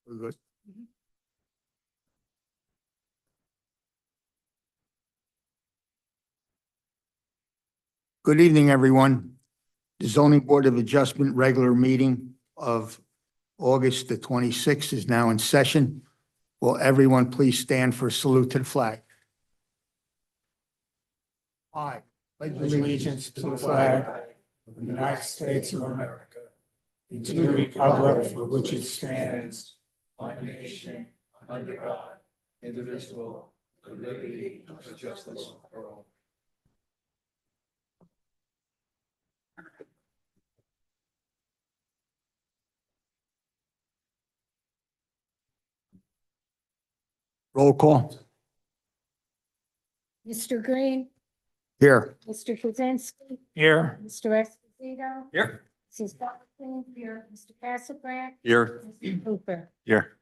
We're good. Good evening, everyone. The Zoning Board of Adjustment regular meeting of August the 26th is now in session. Will everyone please stand for a salute to the flag? I pledge Allegiance to the flag of the United States of America, and to the republic for which it stands, one nation, under God, indivisible, with liberty and justice for all. roll call. Mr. Green, Here. Mr. Kuzinski, Here. Mr. Esposito. Here. Mrs. Buckley, here, Mr. Castlebrand. Here. Mr. Cooper. Here.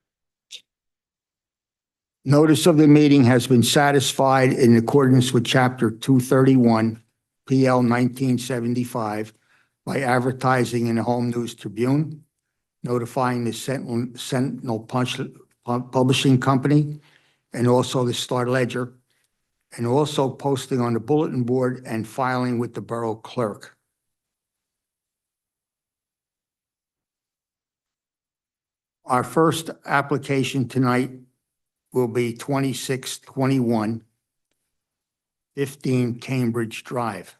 Notice of the meeting has been satisfied in accordance with Chapter 231, PL 1975, by advertising in the Home News Tribune, notifying the Sentinel Publishing Company, and also the Star Ledger, and also posting on the bulletin board and filing with the Borough Clerk. Our first application tonight will be 2621 15 Cambridge Drive.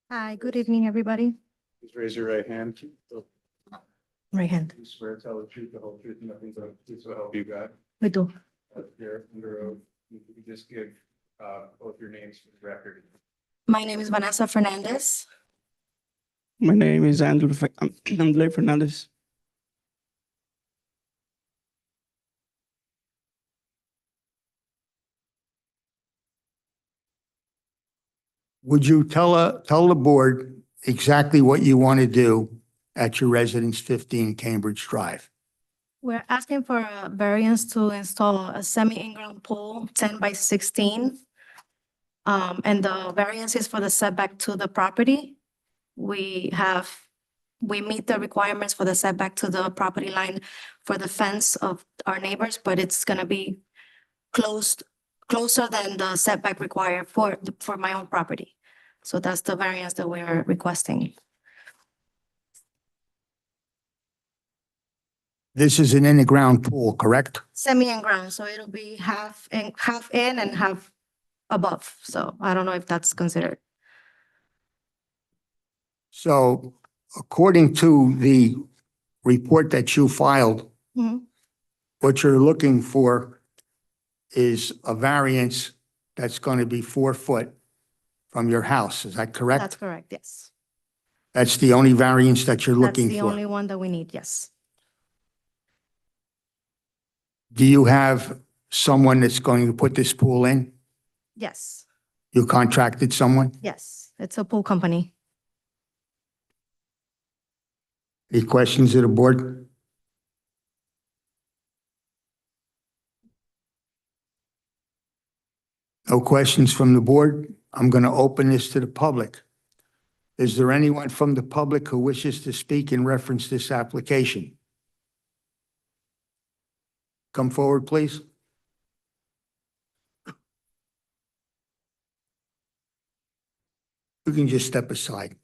Hi, good evening, everybody. Please raise your right hand. Right hand. You swear to tell the truth, the whole truth, and nothing but the truth, so help you God. We do. Here, under oath, you can just give both your names for the record. My name is Vanessa Fernandez. My name is Andrew Fernandez. Would you tell the board exactly what you want to do at your residence 15 Cambridge Drive? We're asking for a variance to install a semi-in-ground pool, 10 by 16. And the variance is for the setback to the property. We meet the requirements for the setback to the property line for the fence of our neighbors, but it's gonna be closer than the setback required for my own property. So that's the variance that we're requesting. This is an in-the-ground pool, correct? Semi-in-ground, so it'll be half in and half above. So I don't know if that's considered. So according to the report that you filed, Mhm. what you're looking for is a variance that's going to be 4 foot from your house. Is that correct? That's correct, yes. That's the only variance that you're That's looking the for. only one that we need, yes. Do you have someone that's going to put this pool in? Yes, You contracted someone? yes. It's a pool company. Any questions of the board? No questions from the board? I'm going to open this to the public. Is there anyone from the public who wishes to speak in reference to this application? Come forward, please. You can just step aside.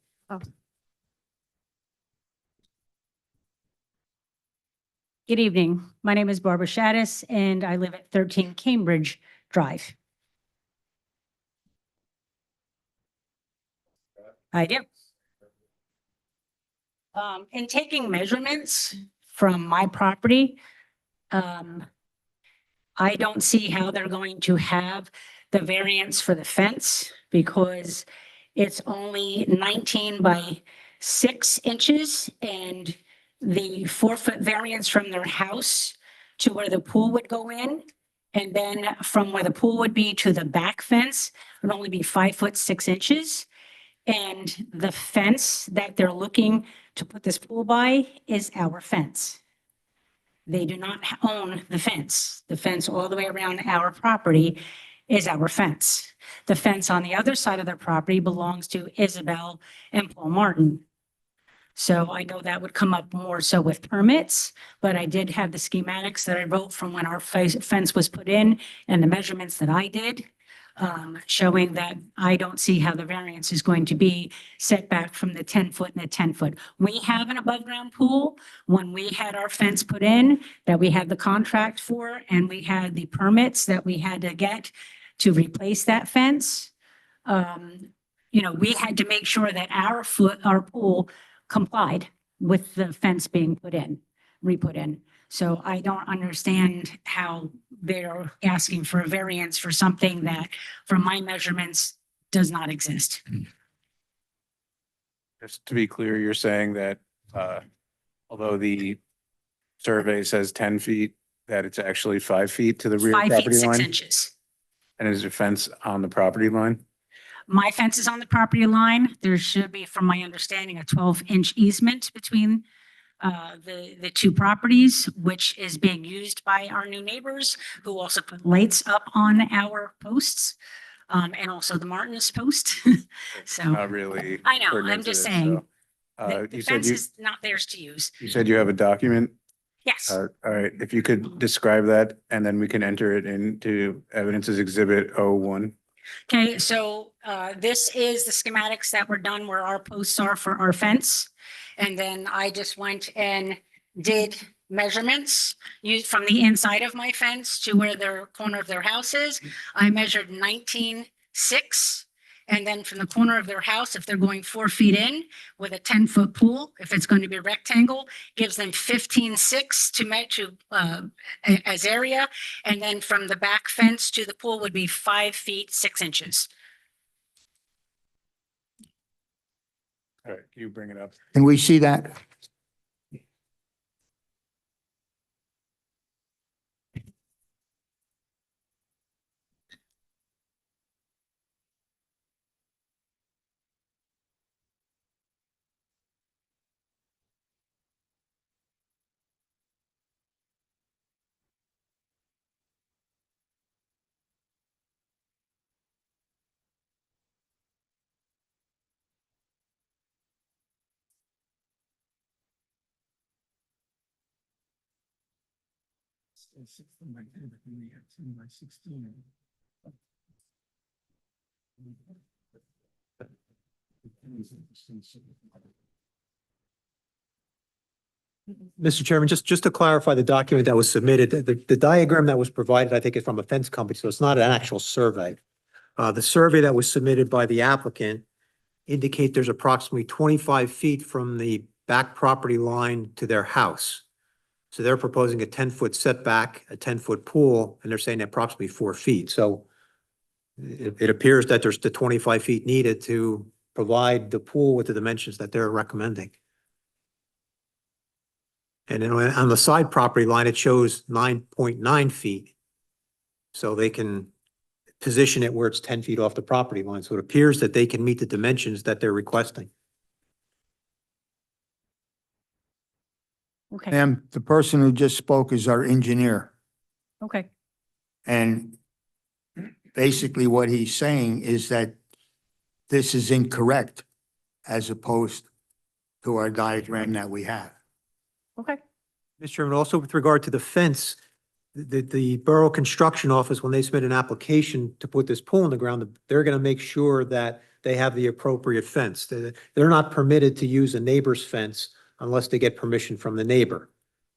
Good evening. My name is Barbara Shaddis, and I live at 13 Cambridge Drive. I do. In taking measurements from my property, I don't see how they're going to have the variance for the fence because it's only 19 by 6 inches, and the 4-foot variance from their house to where the pool would go in, and then from where the pool would be to the back fence would only be 5 foot 6 inches. And the fence that they're looking to put this pool by is our fence. They do not own the fence. The fence all the way around our property is our fence. The fence on the other side of their property belongs to Isabel and Paul Martin. So I know that would come up more so with permits, but I did have the schematics that I wrote from when our fence was put in and the measurements that I did, showing that I don't see how the variance is going to be set back from the 10-foot and the 10-foot. We have an above-ground pool. When we had our fence put in, that we had the contract for, and we had the permits that we had to get to replace that fence, we had to make sure that our pool complied with the fence being re-put in. So I don't understand how they're asking for a variance for something that, from my measurements, does not exist. Just to be clear, you're saying that although the survey says 10 feet, that it's actually 5 feet to the rear 5 feet, property 6 line? inches. And is your fence on the property line? My fence is on the property line. There should be, from my understanding, a 12-inch easement between the two properties, which is being used by our new neighbors who also put lights up on our posts, and also the Martin's post. So Not really. I know, pertinent I'm to just this, saying, so, the you said fence you, is not theirs to use. you said you have a document. Yes. All right, if you could describe that and then we can enter it into evidence as exhibit 01. Okay, so this is the schematics that were done where our posts are for our fence. And then I just went and did measurements used from the inside of my fence to where their corner of their house is. I measured 19.6. And then from the corner of their house, if they're going 4 feet in with a 10-foot pool, if it's going to be a rectangle, gives them 15.6 as area. And then from the back fence to the pool would be 5 feet, 6 inches. All right, can you bring it up? Can we see that? Mr. Chairman, just to clarify the document that was submitted, the diagram that was provided, I think, is from a fence company, so it's not an actual survey. The survey that was submitted by the applicant indicate there's approximately 25 feet from the back property line to their house. So they're proposing a 10-foot setback, a 10-foot pool, and they're saying approximately 4 feet. So it appears that there's the 25 feet needed to provide the pool with the dimensions that they're recommending. And then on the side property line, it shows 9.9 feet. So they can position it where it's 10 feet off the property line. So it appears that they can meet the dimensions that they're requesting. Okay, Ma'am, the person who just spoke is our engineer. okay. And basically what he's saying is that this is incorrect as opposed to our diagram that we have. Okay. Mr. Chairman, also with regard to the fence, the Borough Construction Office, when they submit an application to put this pool in the ground, they're going to make sure that they have the appropriate fence. They're not permitted to use a neighbor's fence unless they get permission from the neighbor.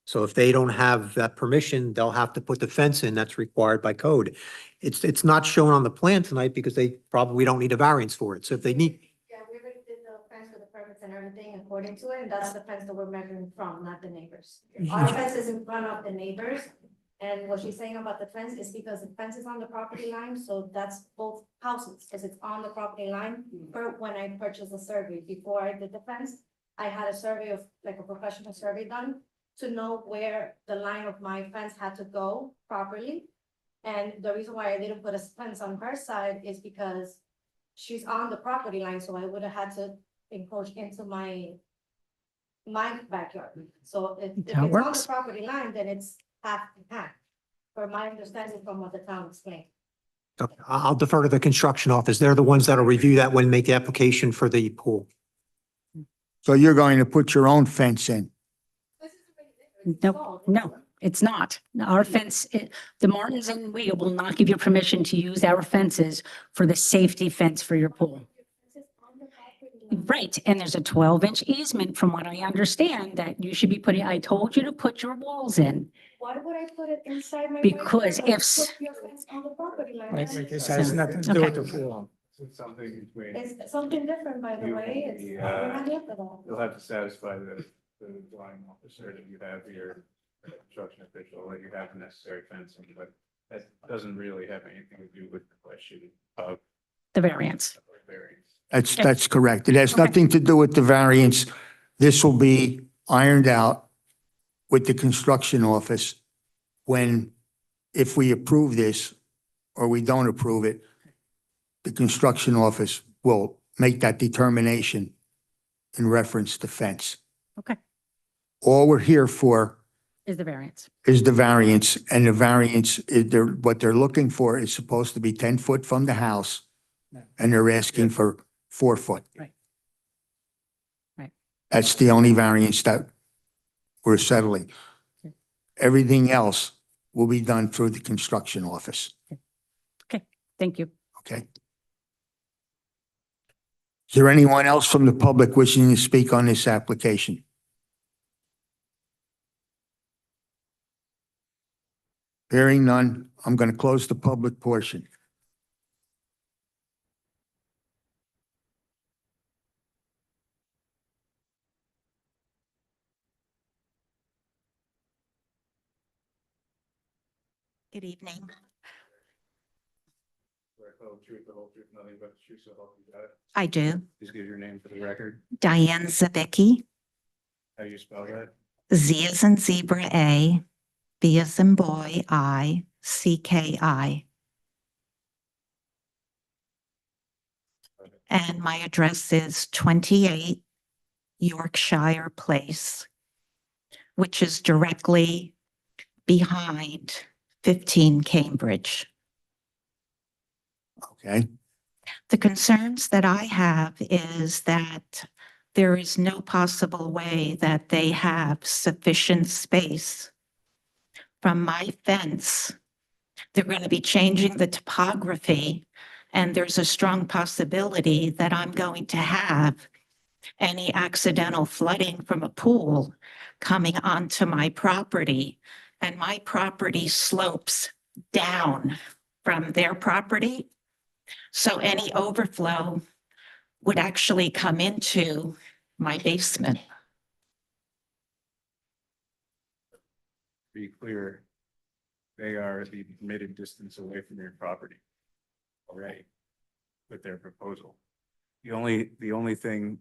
So if they don't have that permission, they'll have to put the fence in that's required by code. It's not shown on the plan tonight because they probably don't need a variance for it. So if they need, Yeah, we already did the fence with the permits and everything according to it, and that's the fence that we're measuring from, not the neighbors. Our fence is in front of the neighbors, and what she's saying about the fence is because the fence is on the property line, so that's both houses, because it's on the property line. When I purchased the survey, before I did the fence, I had a survey of, like a professional survey done to know where the line of my fence had to go properly. And the reason why I didn't put a fence on her side is because she's on the property line, so I would have had to encroach into my backyard. So if it's how it on the works. property line, then it's half and half, for my understanding from what the town explained. Okay, I'll defer to the construction office. They're the ones that'll review that when make the application for the pool. So you're going to put your own fence in? No, it's not. Our fence, the Martins and we will not give you permission to use our fences for the safety fence for your pool. Right, and there's a 12-inch easement from what I understand that you should be putting, I told you to put your walls in. Why would I put it inside my? Because property? if s- Put your fence on the property line. Right, this has nothing to do with the pool. It's something between, It's something different, by the way. It's, we're not here for that. you'll have to satisfy the dwelling officer that you have your construction official, that you have the necessary fencing, but that doesn't really have anything to do with the question of the variance. variance. That's correct. It has Okay. nothing to do with the variance. This will be ironed out with the construction office when, if we approve this or we don't approve it, the construction office will make that determination in reference to fence. Okay, All we're here for is the variance. is the variance, and the variance, what they're looking for is supposed to be 10 foot from the house, and they're asking for 4 foot. Right. Right. That's the only variance that we're settling. Everything else will be done through the construction office, Thank you. okay? Is there anyone else from the public wishing to speak on this application? Hearing none, I'm going to close the public portion. Good evening. The whole truth, nothing but the truth, so help you God. I do. Please give your name for the record. Diane Zabicki, How you spell that? Z as in zebra A, B as in boy I, CKI. And my address is 28 Yorkshire Place, which is directly behind 15 Cambridge. Okay, The concerns that I have is that there is no possible way that they have sufficient space from my fence. They're going to be changing the topography, and there's a strong possibility that I'm going to have any accidental flooding from a pool coming onto my property, and my property slopes down from their property. So any overflow would actually come into my basement. To be clear, they are the permitted distance away from your property already with their proposal. The only thing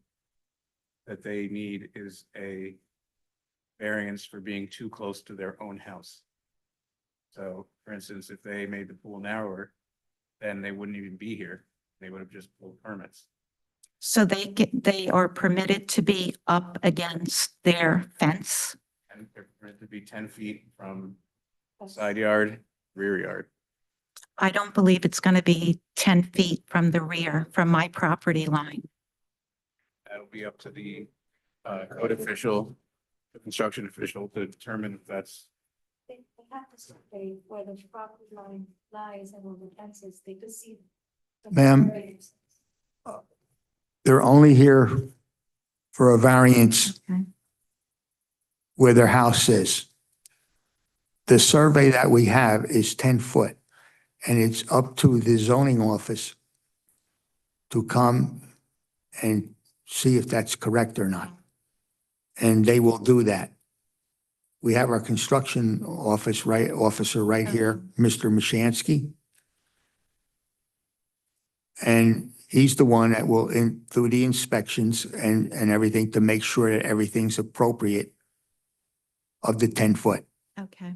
that they need is a variance for being too close to their own house. So, for instance, if they made the pool narrower, then they wouldn't even be here. They would have just pulled permits. So they are permitted to be up against their fence. And they're permitted to be 10 feet from side yard, rear yard. I don't believe it's going to be 10 feet from the rear, from my property line. That'll be up to the code official, the construction official to determine if that's, They have to survey where the property line lies and where the fence is. They could see. the Ma'am. surveys. they're only here for a variance Okay. where their house is. The survey that we have is 10 foot, and it's up to the zoning office to come and see if that's correct or not. And they will do that. We have our construction officer right here, Mr. Mashansky. And he's the one that will do the inspections and everything to make sure that everything's appropriate of the 10 foot. Okay.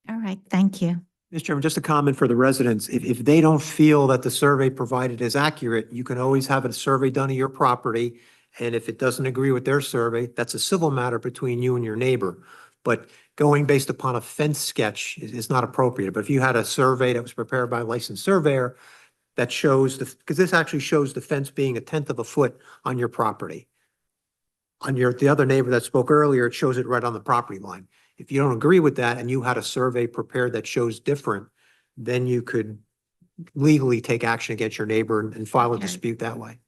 All right, thank you. Mr. Chairman, just a comment for the residents. If they don't feel that the survey provided is accurate, you can always have a survey done of your property. And if it doesn't agree with their survey, that's a civil matter between you and your neighbor. but going based upon a fence sketch is not appropriate. But if you had a survey that was prepared by a licensed surveyor that shows because this actually shows the fence being 1/10 of a foot on your property. On the other neighbor that spoke earlier, it shows it right on the property line. If you don't agree with that and you had a survey prepared that shows different, then you could legally take action against your neighbor and file a Okay. dispute that way.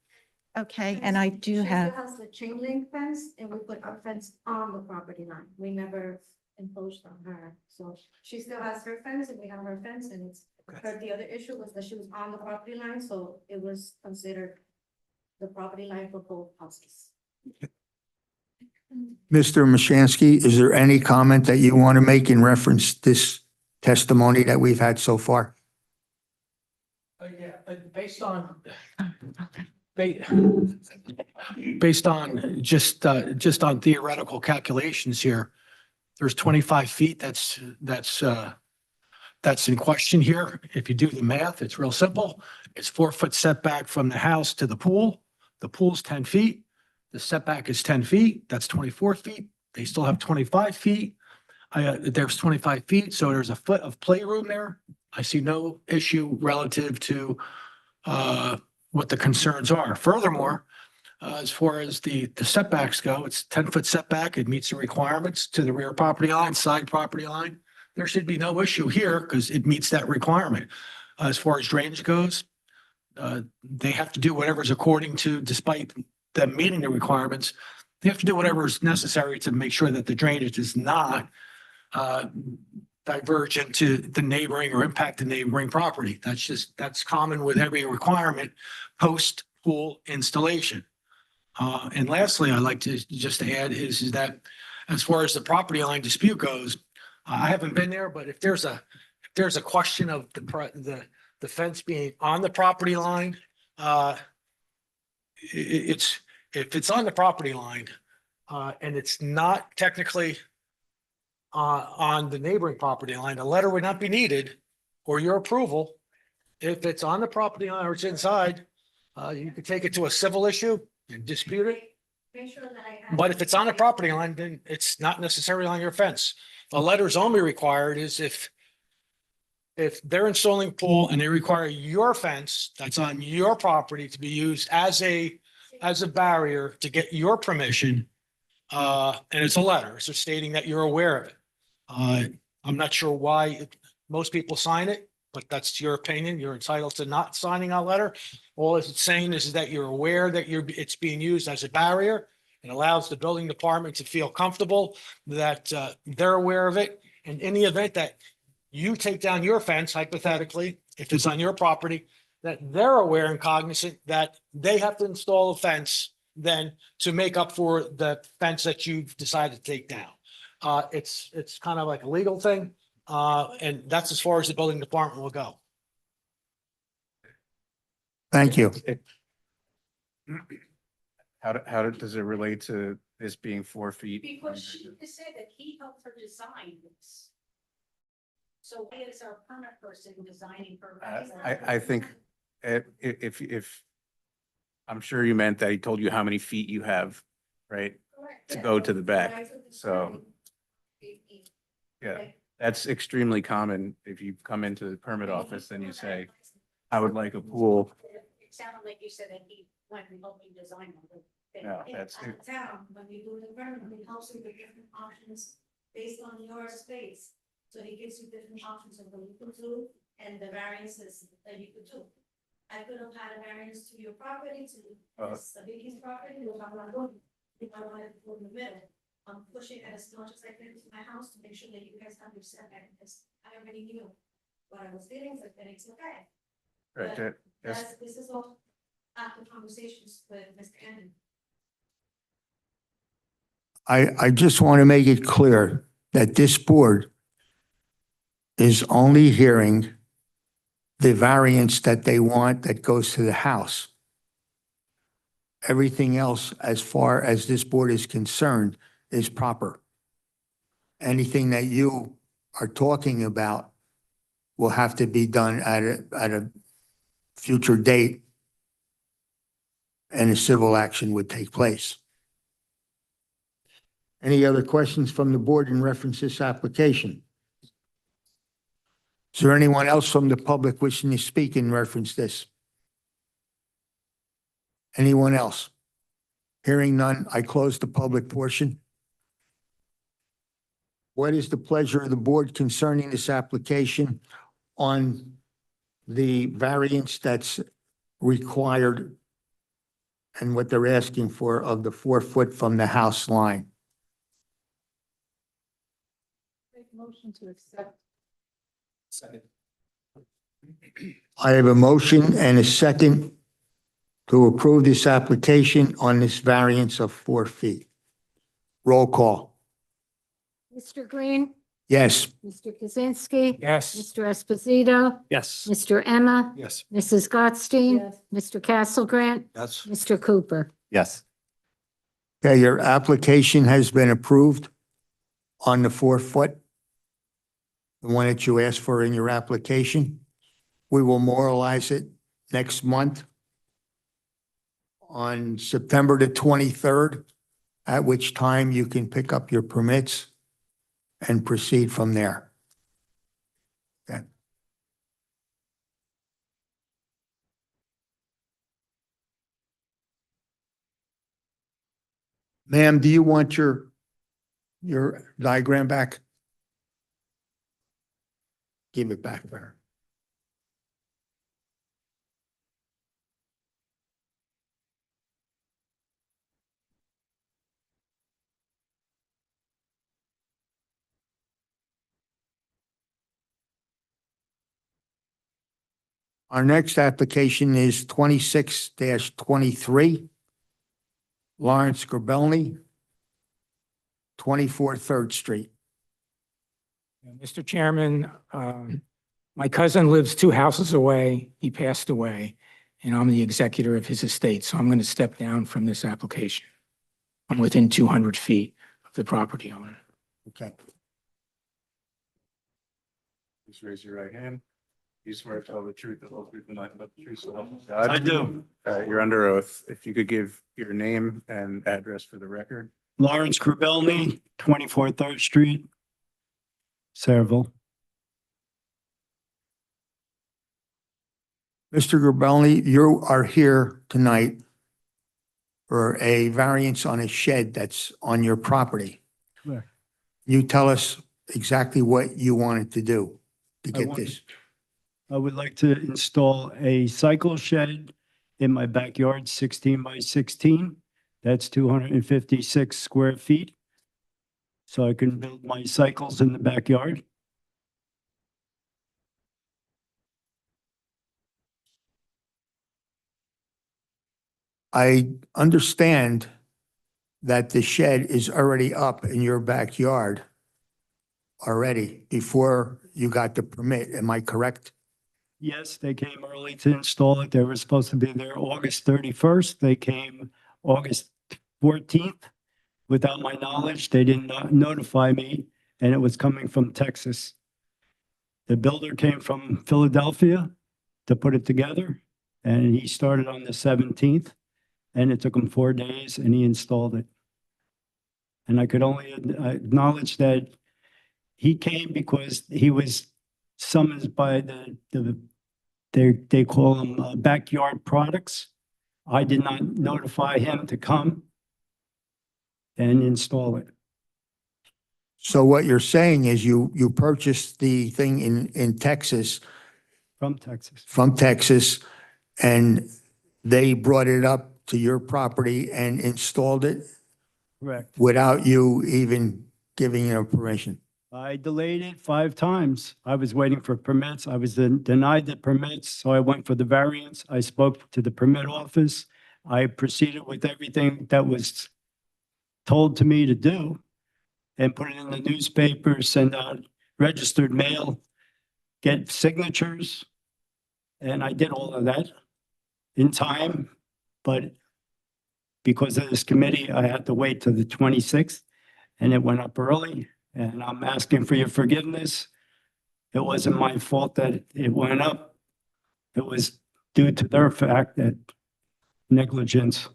Okay, and I She do still have, has the chain link fence and we put our fence on the property line. We never imposed on her. So she still has her fence and we have her fence and it's, her, the other issue was that she was on the property line, so it was considered the property line for both houses. Mr. Mashansky, is there any comment that you want to make in reference to this testimony that we've had so far? Yeah, based on, based on just on theoretical calculations here, there's 25 feet that's in question here. If you do the math, it's real simple. It's 4-foot setback from the house to the pool. The pool's 10 feet. The setback is 10 feet. That's 24 feet. They still have 25 feet. There's 25 feet, so there's a foot of playroom there. I see no issue relative to what the concerns are. Furthermore, as far as the setbacks go, it's 10-foot setback. It meets the requirements to the rear property line, side property line. There should be no issue here because it meets that requirement. As far as drainage goes, they have to do whatever's according to, despite them meeting the requirements, they have to do whatever is necessary to make sure that the drainage is not diverge into the neighboring or impact the neighboring property. That's common with every requirement post pool installation. And lastly, I'd like to just add is that as far as the property line dispute goes, I haven't been there, but if there's a question of the fence being on the property line, if it's on the property line, and it's not technically on the neighboring property line, a letter would not be needed or your approval. If it's on the property line or it's inside, you could take it to a civil issue and dispute it. Make sure that I have. But if it's on the property line, then it's not necessarily on your fence. A letter is only required is if they're installing pool and they require your fence that's on your property to be used as a barrier to get your permission. And it's a letter, so stating that you're aware of it. I'm not sure why most people sign it, but that's your opinion. You're entitled to not signing a letter. All it's saying is that you're aware that it's being used as a barrier and allows the building department to feel comfortable that they're aware of it. And in the event that you take down your fence, hypothetically, if it's on your property, that they're aware and cognizant that they have to install a fence then to make up for the fence that you've decided to take down. It's kind of like a legal thing. And that's as far as the building department will go. Thank you. Does it relate to this being 4 feet? Because she just said that he helped her design this. So why is our permit person designing her? I think if I'm sure you meant that he told you how many feet you have, right? To go to the back. So, yeah, that's extremely common. If you come into the permit office and you say, I would like a pool. It sounded like you said that he went and helped you design it. No, that's At the town, when you do the permit, it helps you with different options based on your space. So he gives you different options of what you could do and the variances that you could do. I could have had a variance to your property, to this Sabik's property, which I'm not doing. If I wanted to go in the middle, I'm pushing it as much as I can to my house to make sure that you guys have your setback, because I already knew what I was feeling, so then it's okay. Right, This is all after conversations with Mr. Andrew. I just want to make it clear that this board is only hearing the variance that they want that goes to the house. Everything else, as far as this board is concerned, is proper. Anything that you are talking about will have to be done at a future date, and a civil action would take place. Any other questions from the board in reference to this application? Is there anyone else from the public wishing to speak in reference to this? Anyone else? Hearing none, I close the public portion. What is the pleasure of the board concerning this application on the variance that's required and what they're asking for of the 4 foot from the house line? Motion to accept. Second. I have a motion and a second to approve this application on this variance of 4 feet. Roll call. Mr. Green, Yes. Mr. Kaczynski. Yes. Mr. Esposito, Yes. Mr. Emma, Yes. Mrs. Gottstein, Yes. Mr. Castle Grant, Yes. Mr. Cooper. Yes. Okay, your application has been approved on the 4 foot. The one that you asked for in your application. We will memorialize it next month on September the 23rd, at which time you can pick up your permits and proceed from there. Okay. Ma'am, do you want your diagram back? Give it back to her. Our next application is 26-23. Lawrence Grabelny, 24 3rd Street. Mr. Chairman, my cousin lives 2 houses away. He passed away, and I'm the executor of his estate, so I'm going to step down from this application. I'm within 200 feet of the property owner. Okay. Please raise your right hand. You swear to tell the truth, the whole truth, and nothing but the truth, so help you God. I do. You're under oath. If you could give your name and address for the record. Lawrence Krubelny, 24 3rd Street, Saraville. Mr. Grabelny, you are here tonight for a variance on a shed that's on your property. Correct. You tell us exactly what you wanted to do to get wanted- this. I would like to install a cycle shed in my backyard, 16 by 16. That's 256 square feet. So I can build my cycles in the backyard. I understand that the shed is already up in your backyard already before you got the permit. Am I correct? Yes, they came early to install it. They were supposed to be there August 31st. They came August 14th. Without my knowledge, they did not notify me, and it was coming from Texas. The builder came from Philadelphia to put it together, and he started on the 17th, and it took him 4 days, and he installed it. And I could only acknowledge that he came because he was summoned by they call them backyard products. I did not notify him to come and install it. So what you're saying is you purchased the thing in Texas, From Texas. from Texas, and they brought it up to your property and installed it Correct. without you even giving them permission. I delayed it 5 times. I was waiting for permits. I was denied the permits, so I went for the variance. I spoke to the permit office. I proceeded with everything that was told to me to do and put it in the newspaper, send out registered mail, get signatures. And I did all of that in time, but because of this committee, I had to wait till the 26th, and it went up early. And I'm asking for your forgiveness. It wasn't my fault that it went up. It was due to their fact that negligence.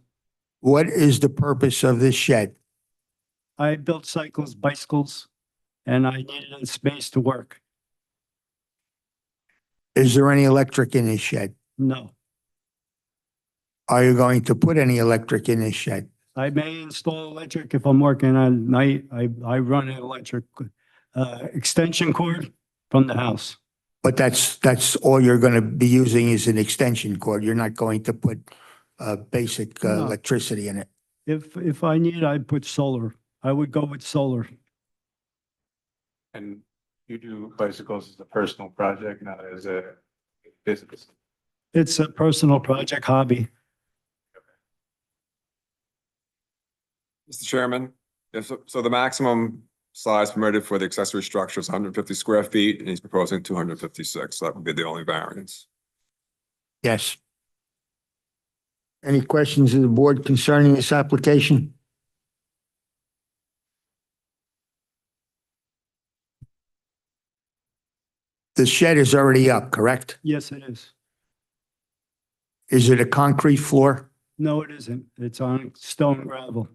What is the purpose of this shed? I built cycles, bicycles, and I needed a space to work. Is there any electric in this shed? No, Are you going to put any electric in this shed? I may install electric if I'm working at night. I run an electric extension cord from the house. But that's all you're going to be using is an extension cord. You're not going to put basic No. electricity in it. If I need, I'd put solar. I would go with solar. And you do bicycles as a personal project, not as a business. It's a personal project hobby. Mr. Chairman, so the maximum size permitted for the accessory structure is 150 square feet, and he's proposing 256, so that would be the only variance. Yes. Any questions of the board concerning this application? The shed is already up, correct? Yes, it is. Is it a concrete floor? No, it isn't. It's on stone gravel.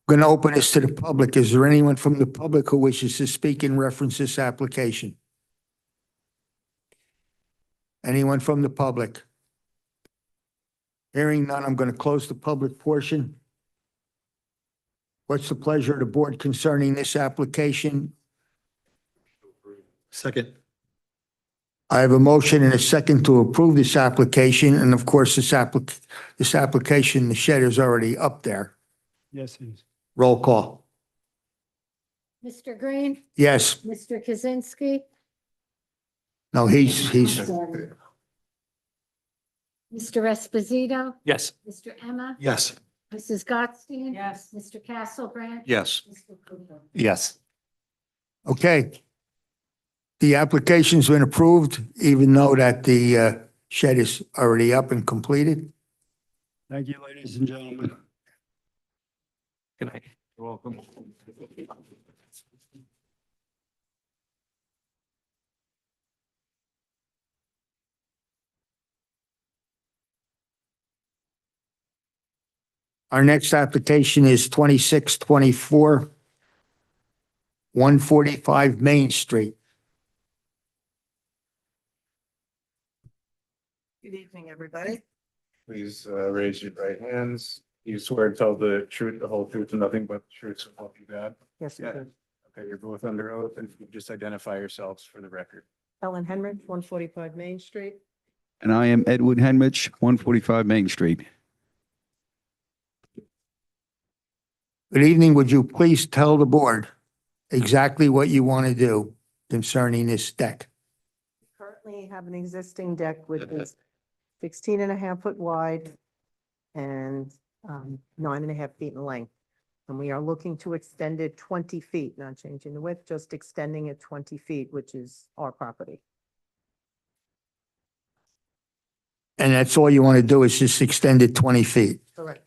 Going to open this to the public. Is there anyone from the public who wishes to speak in reference to this application? Anyone from the public? Hearing none, I'm going to close the public portion. What's the pleasure of the board concerning this application? Second. I have a motion and a second to approve this application, and of course, this application, the shed is already up there. Yes, it is. Roll call. Mr. Green, Yes. Mr. Kaczynski, No, he's, Mr. Esposito, Yes. Mr. Emma, Yes. Mrs. Gottstein. Yes. Mr. Castlebrand. Yes. Mr. Cooper. Yes. okay. The application's been approved, even though that the shed is already up and completed. Thank you, ladies and gentlemen. Good night. You're welcome. Our next application is 2624 145 Main Street. Good evening, everybody. Please raise your right hands. You swear to tell the truth, the whole truth, and nothing but the truth, so help you God. Yes, we Yeah. do. Okay, you're both under oath, and you just identify yourselves for the record. Ellen Henrich, 145 Main Street. And I am Edward Henrich, 145 Main Street. Good evening. Would you please tell the board exactly what you want to do concerning this deck? Currently have an existing deck which is 16 and a half foot wide and 9.5 feet in length. And we are looking to extend it 20 feet, not changing the width, just extending it 20 feet, which is our property. And that's all you want to do is just extend it 20 feet, Correct.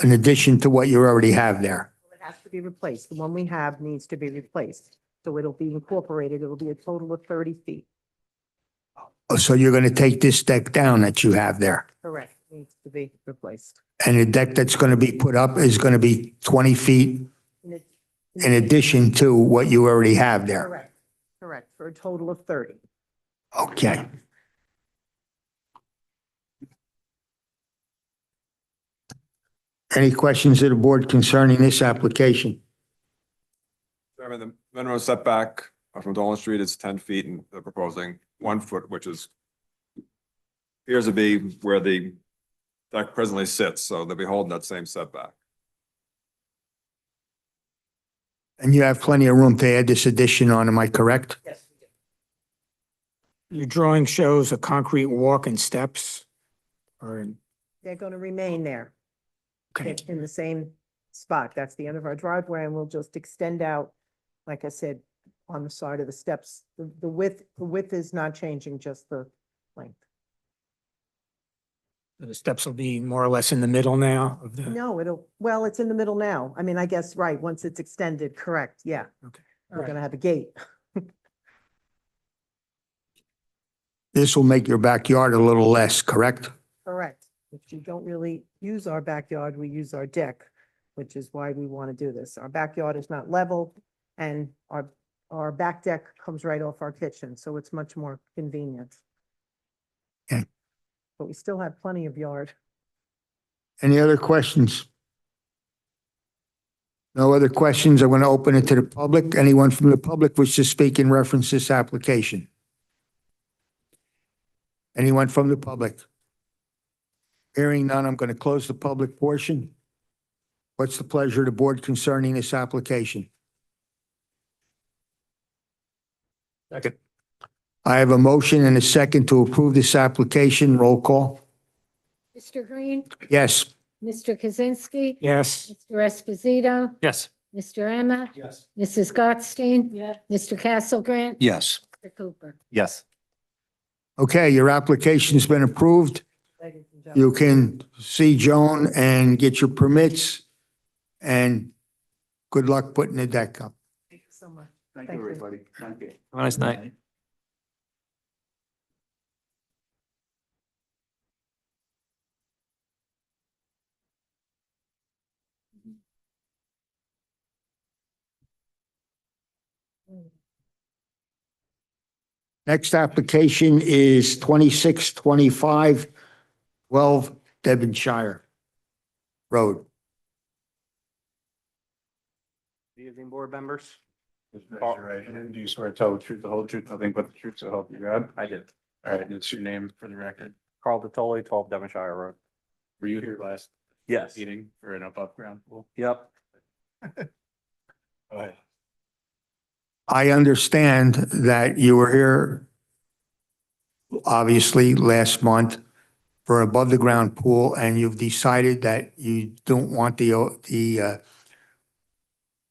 in addition to what you already have there. It has to be replaced. The one we have needs to be replaced. So it'll be incorporated. It'll be a total of 30 feet. So you're going to take this deck down that you have there. Correct. Needs to be replaced. And the deck that's going to be put up is going to be 20 feet In it- in addition to what you already have there. Correct. Correct, for a total of 30. Okay. Any questions of the board concerning this application? Chairman, the minimum setback from Dolan Street is 10 feet, and they're proposing 1 foot, which is appears to be where the deck presently sits, so they'll be holding that same setback. And you have plenty of room to add this addition on, am I correct? Yes, we do. Your drawing shows a concrete walk and steps or in, They're going to remain there okay. in the same spot. That's the end of our driveway, and we'll just extend out, like I said, on the side of the steps. The width is not changing, just the length. The steps will be more or less in the middle now of the, No, well, it's in the middle now. I mean, I guess, right, once it's extended, correct, yeah. okay. We're going to have a gate. This will make your backyard a little less, correct? Correct. If you don't really use our backyard, we use our deck. which is why we want to do this. Our backyard is not level and our back deck comes right off our kitchen, so it's much more convenient. Okay. But we still have plenty of yard. Any other questions? No other questions. I'm going to open it to the public. Anyone from the public wish to speak in reference to this application? Anyone from the public? Hearing none, I'm going to close the public portion. What's the pleasure of the board concerning this application? Second. I have a motion and a second to approve this application. Roll call. Mr. Green, Yes. Mr. Kaczynski. Yes. Mr. Esposito, Yes. Mr. Emma, Yes. Mrs. Gottstein. Mr. Castle Grant. Yes. Mr. Cooper. Yes. Okay, your application's been approved. Ladies and You gentlemen. can see Joan and get your permits. And good luck putting the deck up. Thank you so much. Thank Thank you, you. everybody. Thank you. Have a nice night. Next application is 2625 12 Devonshire Road. Good evening, board members. Raise your right hand. Do you swear to tell the truth, the whole truth, nothing but the truth, so help you God? I did. All right, and it's your name for the record. Carl Datoli, 12 Devonshire Road. Were you here last Yes. meeting for an above ground pool? Yep. Go ahead. I understand that you were here obviously last month for an above the ground pool and you've decided that you don't want the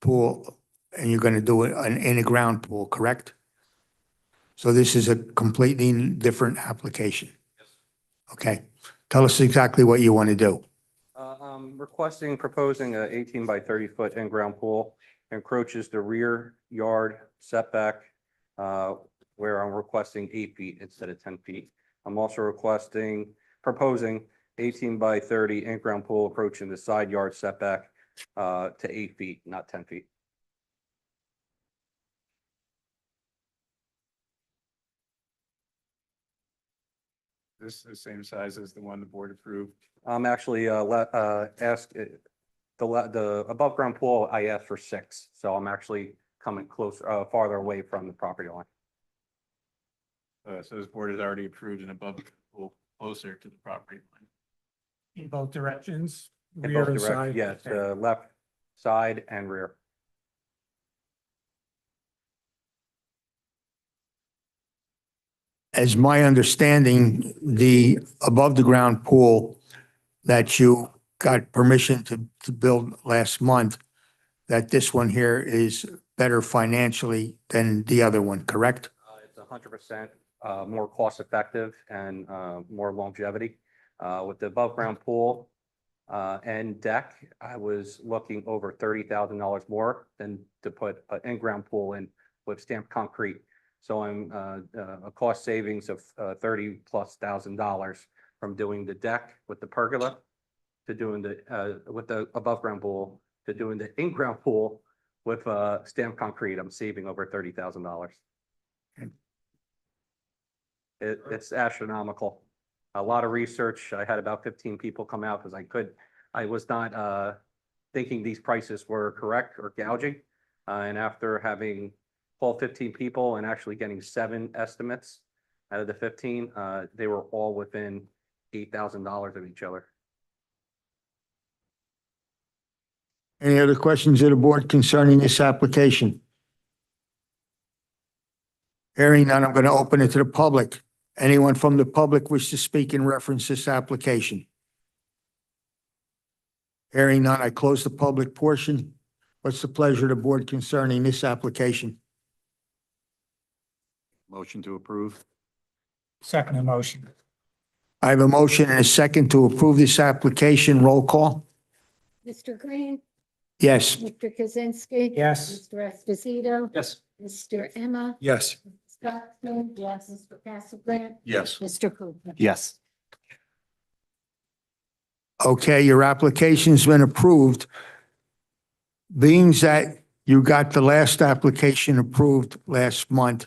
pool and you're going to do an in a ground pool, correct? So this is a completely different application. Okay, tell us exactly what you want to do. I'm proposing a 18 by 30 foot in-ground pool, encroaches the rear yard setback, where I'm requesting 8 feet instead of 10 feet. I'm also proposing 18 by 30 in-ground pool approaching the side yard setback, to 8 feet, not 10 feet. This is the same size as the one the board approved. I'm actually, the above ground pool, I asked for 6, so I'm actually coming closer, farther away from the property line. So this board has already approved an above pool closer to the property line. In both directions, In rear both and directions, side. yes, left side and rear. As my understanding, the above the ground pool that you got permission to build last month, that this one here is better financially than the other one, correct? It's 100% more cost effective and more longevity. With the above ground pool and deck, I was looking over $30,000 more than to put an in-ground pool in with stamped concrete. So I'm a cost savings of $30,000+ from doing the deck with the pergola to doing the with the above ground pool to doing the in-ground pool with stamped concrete. I'm saving over $30,000. It's astronomical. A lot of research. I had about 15 people come out because I was not thinking these prices were correct or gouging. And after having called 15 people and actually getting 7 estimates out of the 15, they were all within $8,000 of each other. Any other questions of the board concerning this application? Hearing none, I'm going to open it to the public. Anyone from the public wish to speak in reference to this application? Hearing none, I close the public portion. What's the pleasure of the board concerning this application? Motion to approve. Second motion. I have a motion and a second to approve this application. Roll call. Mr. Green, Yes. Mr. Kaczynski. Yes. Mr. Esposito. Yes. Mr. Emma. Yes. Scott. Yes. Mr. Castle Grant. Yes. Mr. Cooper. Yes. Okay, your application's been approved. being that you got the last application approved last month,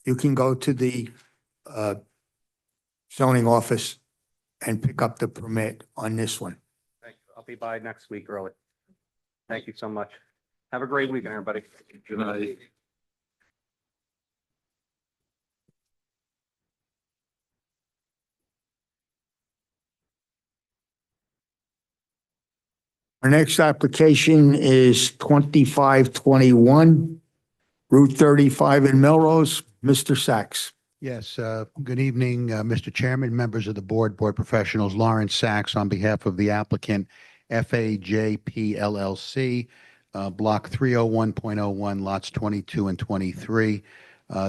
you can go to the zoning office and pick up the permit on this one. Thank you. I'll be by next week early. Thank you so much. Have a great weekend, everybody. Good night. Our next application is 2521 Route 35 in Melrose. Mr. Sachs. Yes, good evening, Mr. Chairman, members of the board, board professionals. Lawrence Sachs on behalf of the applicant, FAJP LLC, Block 301.01, lots 22 and 23.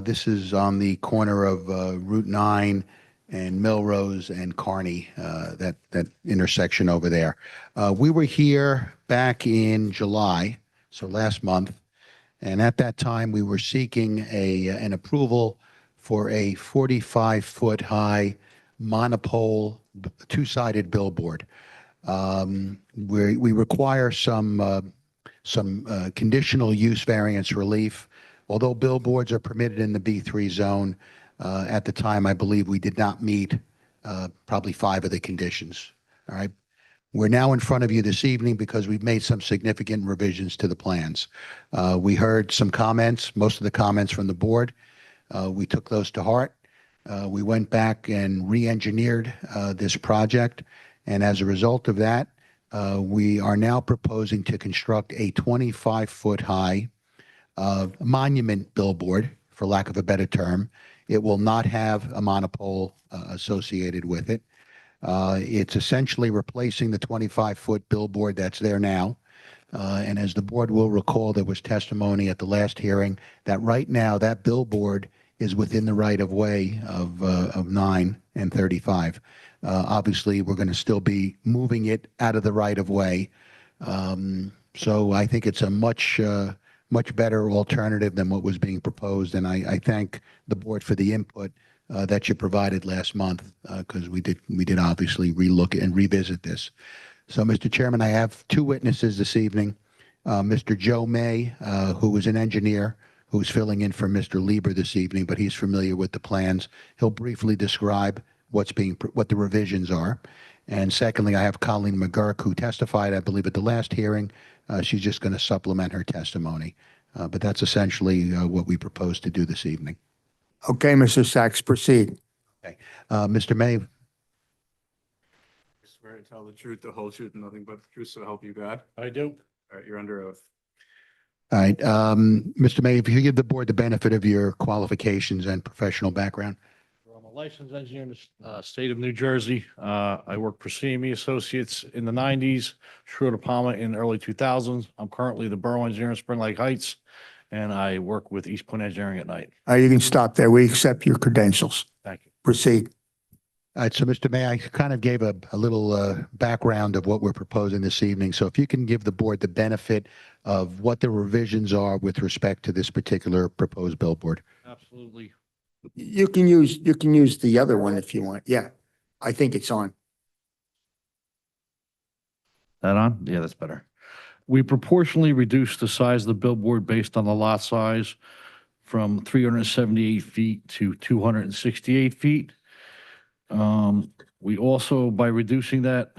This is on the corner of Route 9 and Melrose and Kearney, that intersection over there. We were here back in July, so last month, and at that time, we were seeking an approval for a 45-foot high monopole, two-sided billboard. We require some conditional use variance relief. Although billboards are permitted in the B3 zone, at the time, I believe we did not meet probably 5 of the conditions. All right. We're now in front of you this evening because we've made some significant revisions to the plans. We heard some comments, most of the comments from the board. We took those to heart. We went back and re-engineered this project. And as a result of that, we are now proposing to construct a 25-foot high monument billboard, for lack of a better term. It will not have a monopole associated with it. It's essentially replacing the 25-foot billboard that's there now. And as the board will recall, there was testimony at the last hearing that right now that billboard is within the right-of-way of 9 and 35. Obviously, we're going to still be moving it out of the right-of-way. So I think it's a much better alternative than what was being proposed. And I thank the board for the input that you provided last month, because we did obviously relook and revisit this. So, Mr. Chairman, I have 2 witnesses this evening. Mr. Joe May, who is an engineer, who's filling in for Mr. Lieber this evening, but he's familiar with the plans. He'll briefly describe what the revisions are. And secondly, I have Colleen McGurk, who testified, I believe, at the last hearing. She's just going to supplement her testimony. But that's essentially what we propose to do this evening. Okay, Mr. Sachs, proceed. Okay. Mr. May, Swear to tell the truth, the whole truth, and nothing but the truth, so help you God. I do. All right, you're under oath. all right. Mr. May, if you give the board the benefit of your qualifications and professional background. I'm a licensed engineer in the state of New Jersey. I worked for CME Associates in the 90s, Schroeder Palmer in the early 2000s. I'm currently the borough engineer in Spring Lake Heights, and I work with East Point Engineering at night. You can stop there. We accept your credentials. Thank you. Proceed. All right, so Mr. May, I kind of gave a little background of what we're proposing this evening. So if you can give the board the benefit of what the revisions are with respect to this particular proposed billboard. Absolutely. You can use the other one if you want. Yeah, I think it's on. That on? Yeah, that's better. We proportionally reduced the size of the billboard based on the lot size from 378 feet to 268 feet. We also, by reducing that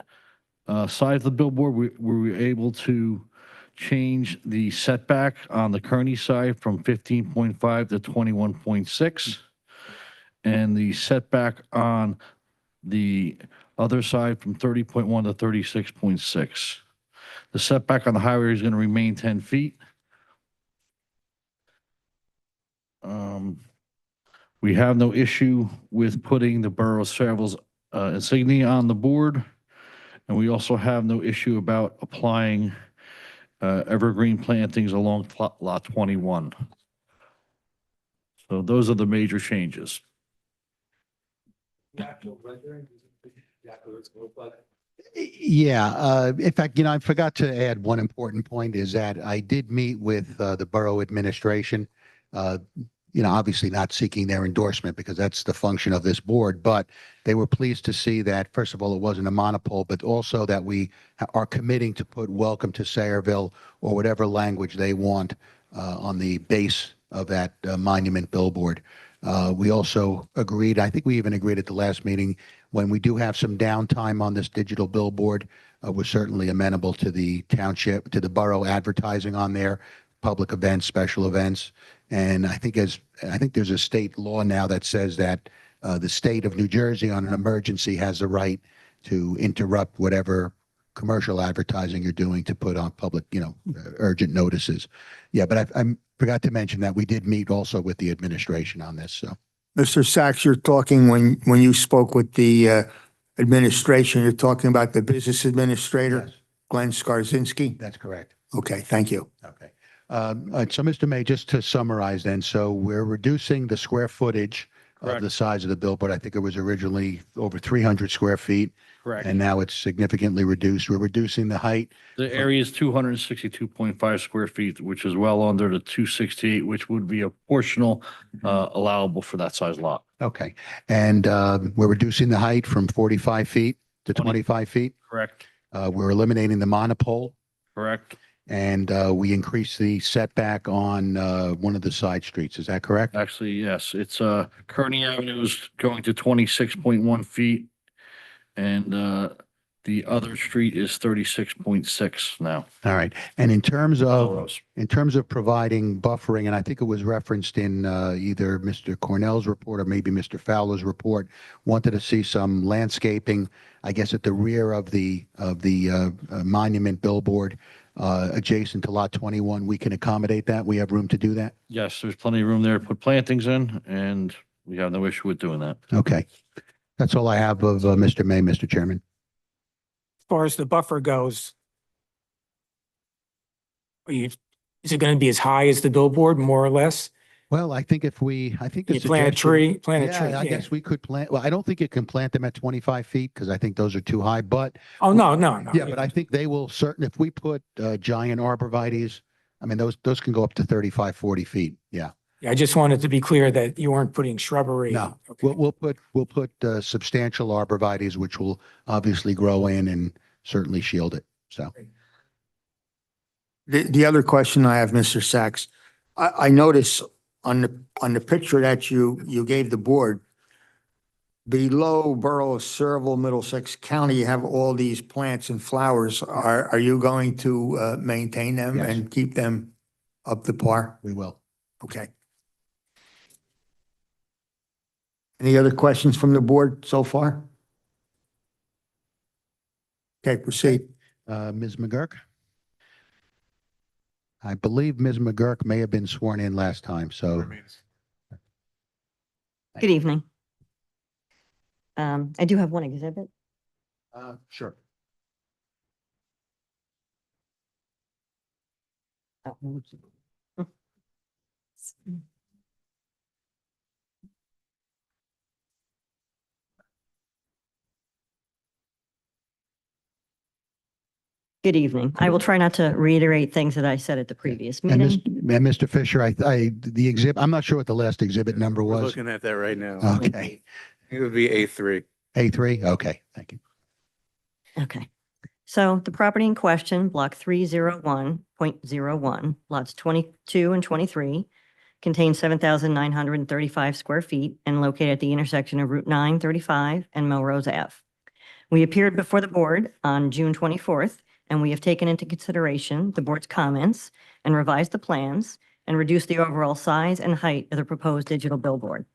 size of the billboard, we were able to change the setback on the Kearney side from 15.5 to 21.6. And the setback on the other side from 30.1 to 36.6. The setback on the highway is going to remain 10 feet. We have no issue with putting the Borough of Saraville's insignia on the board. And we also have no issue about applying evergreen plantings along lot 21. So those are the major changes. Yeah, in fact, I forgot to add one important point is that I did meet with the borough administration. obviously not seeking their endorsement because that's the function of this board, but they were pleased to see that, first of all, it wasn't a monopole, but also that we are committing to put welcome to Sayreville or whatever language they want on the base of that monument billboard. We also agreed, I think we even agreed at the last meeting, when we do have some downtime on this digital billboard, we're certainly amenable to the township, to the borough advertising on there, public events, special events. And I think there's a state law now that says that the state of New Jersey on an emergency has the right to interrupt whatever commercial advertising you're doing to put on public, urgent notices. Yeah, but I forgot to mention that we did meet also with the administration on this, so. Mr. Sachs, you're talking when you spoke with the administration, you're talking about the business administrator, Yes. Glenn Skarzinski? That's correct. Okay, thank you. Okay. So Mr. May, just to summarize then, so we're reducing the square footage of Correct. the size of the billboard. I think it was originally over 300 square feet, Correct. and now it's significantly reduced. We're reducing the height. The area is 262.5 square feet, which is well under the 268, which would be a portional allowable for that size lot. Okay. And we're reducing the height from 45 feet to 20. 25 feet. Correct. We're eliminating the monopole, Correct. and we increase the setback on one of the side streets. Is that correct? Actually, yes, it's Kearney Avenue is going to 26.1 feet. And the other street is 36.6 now. All right. And in terms of providing buffering, and I think it was referenced in either Mr. Cornell's report or maybe Mr. Fowler's report, wanted to see some landscaping, I guess, at the rear of the monument billboard adjacent to lot 21. We can accommodate that. We have room to do that. Yes, there's plenty of room there to put plantings in, and we have no issue with doing that. Okay. That's all I have of Mr. May, Mr. Chairman. As far as the buffer goes, is it going to be as high as the billboard, more or less? Well, I think the You plant a tree, Yeah, I yeah. guess we could plant, well, I don't think you can plant them at 25 feet because I think those are too high, but Oh, no. yeah, but I think they will if we put giant arborvitaes, I mean, those can go up to 35, 40 feet. Yeah. Yeah, I just wanted to be clear that you weren't putting shrubbery. No, Okay. we'll put substantial arborvitaes, which will obviously grow in and certainly shield it. So, The other question I have, Mr. Sachs, I notice on the picture that you gave the board, below Borough of Sayreville, Middlesex County, you have all these plants and flowers. Are you going to maintain them Yes. and keep them up to par? we will. Okay. Any other questions from the board so far? Okay, proceed. Ms. McGurk? I believe Ms. McGurk may have been sworn in last time, so. Good evening. I do have one exhibit. Sure. Good evening. I will try not to reiterate things that I said at the previous And meeting. Mr. Fisher, the exhibit, I'm not sure what the last exhibit number We're was. looking at that right now. Okay. It would be A3. A3? Okay, thank you. Okay. So the property in question, block 301.01, lots 22 and 23, contains 7,935 square feet and located at the intersection of Route 9, 35 and Melrose Ave. We appeared before the board on June 24th, and we have taken into consideration the board's comments and revised the plans and reduced the overall size and height of the proposed digital billboard.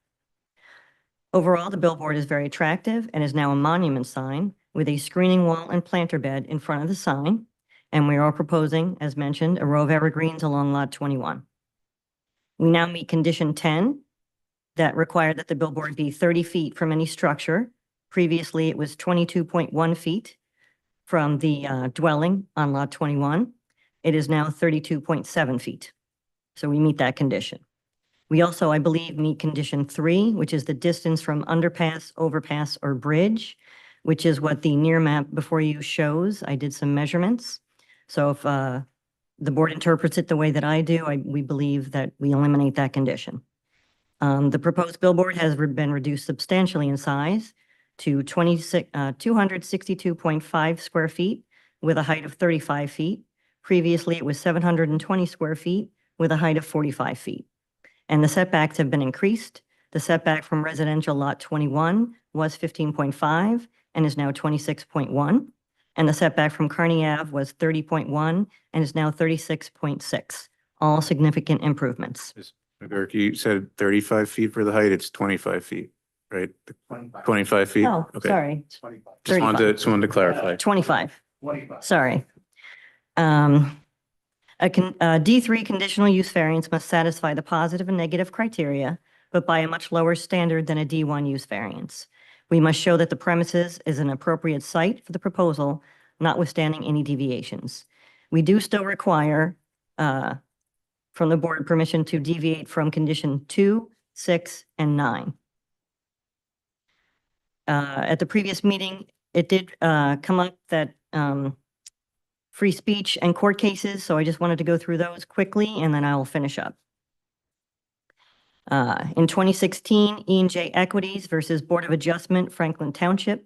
Overall, the billboard is very attractive and is now a monument sign with a screening wall and planter bed in front of the sign. And we are proposing, as mentioned, a row of evergreens along lot 21. We now meet condition 10 that required that the billboard be 30 feet from any structure. Previously, it was 22.1 feet from the dwelling on lot 21. It is now 32.7 feet. So we meet that condition. We also, I believe, meet condition 3, which is the distance from underpass, overpass, or bridge, which is what the near map before you shows. I did some measurements. So if the board interprets it the way that I do, we believe that we eliminate that condition. The proposed billboard has been reduced substantially in size to 262.5 square feet with a height of 35 feet. Previously, it was 720 square feet with a height of 45 feet. And the setbacks have been increased. The setback from residential lot 21 was 15.5 and is now 26.1. And the setback from Kearney Ave was 30.1 and is now 36.6. All significant improvements. McGurk, you said 35 feet for the height, it's 25 feet, right? 25 feet? Oh, Okay. sorry. Just wanted to clarify. 25. Sorry. A D3 conditional use variance must satisfy the positive and negative criteria, but by a much lower standard than a D1 use variance. We must show that the premises is an appropriate site for the proposal, notwithstanding any deviations. We do still require from the board permission to deviate from condition 2, 6, and 9. At the previous meeting, it did come up that free speech and court cases, so I just wanted to go through those quickly, and then I will finish up. In 2016, E&J Equities versus Board of Adjustment, Franklin Township,